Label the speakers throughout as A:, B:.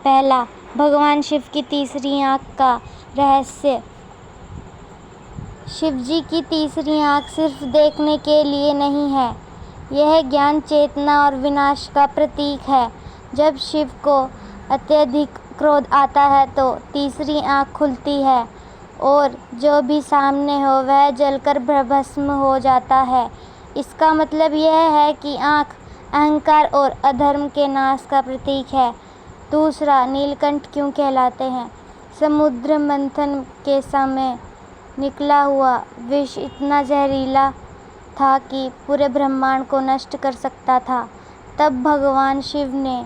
A: पहला, भगवान शिव की तीसरी आंख का रहस्य। शिव जी की तीसरी आंख सिर्फ देखने के लिए नहीं है, यह ज्ञान, चेतना और विनाश का प्रतीक है। जब शिव को अत्यधिक क्रोध आता है तो तीसरी आंख खुलती है और जो भी सामने हो वह जलकर भस्म हो जाता है। इसका मतलब यह है कि आंख अहंकार और अधर्म के नाश का प्रतीक है। दूसरा, नीलकंठ क्यों कहलाते हैं? समुद्र मंथन के समय निकला हुआ विष इतना जहरीला था कि पूरे ब्रह्मांड को नष्ट कर सकता था। तब भगवान शिव ने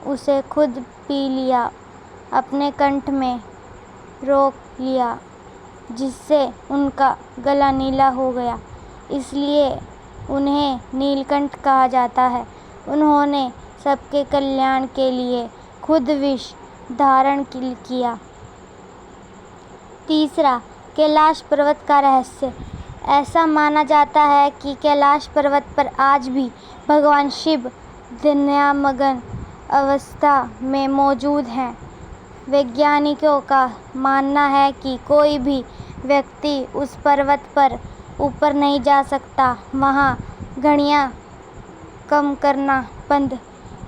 A: उसे खुद पी लिया, अपने कंठ में रोक लिया, जिससे उनका गला नीला हो गया। इसलिए उन्हें नीलकंठ कहा जाता है। उन्होंने सबके कल्याण के लिए खुद विष धारण किया। तीसरा, कैलाश पर्वत का रहस्य। ऐसा माना जाता है कि कैलाश पर्वत पर आज भी भगवान शिव ध्यानमग्न अवस्था में मौजूद हैं। वैज्ञानिकों का मानना है कि कोई भी व्यक्ति उस पर्वत पर ऊपर नहीं जा सकता। वहाँ घड़ियाँ काम करना बंद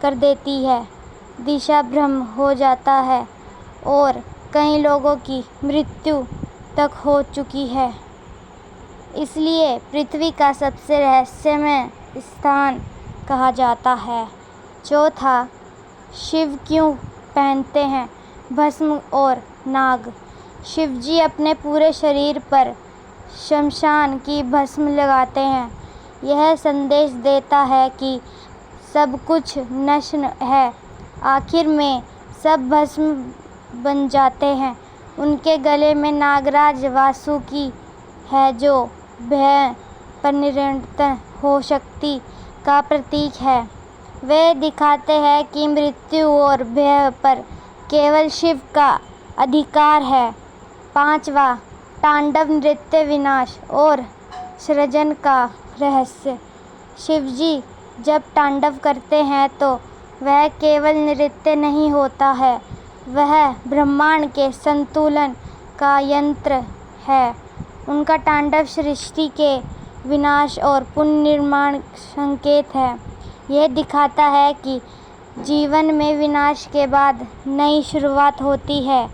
A: कर देती है, दिशा भ्रम हो जाता है और कई लोगों की मृत्यु तक हो चुकी है। इसलिए पृथ्वी का सबसे रहस्यमय स्थान कहा जाता है। चौथा, शिव क्यों पहनते हैं भस्म और नाग? शिव जी अपने पूरे शरीर पर शमशान की भस्म लगाते हैं। यह संदेश देता है कि सब कुछ नश्वर है, आखिर में सब भस्म बन जाते हैं। उनके गले में नागराज वासुकी है जो भय पर नियंत्रण हो शक्ति का प्रतीक है। वे दिखाते हैं कि मृत्यु और भय पर केवल शिव का अधिकार है। पांचवा, तांडव नृत्य, विनाश और सृजन का रहस्य। शिव जी जब तांडव करते हैं तो वह केवल नृत्य नहीं होता है, वह ब्रह्मांड के संतुलन का यंत्र है। उनका तांडव सृष्टि के विनाश और पुनर्निर्माण संकेत है। यह दिखाता है कि जीवन में विनाश के बाद नई शुरुआत होती है।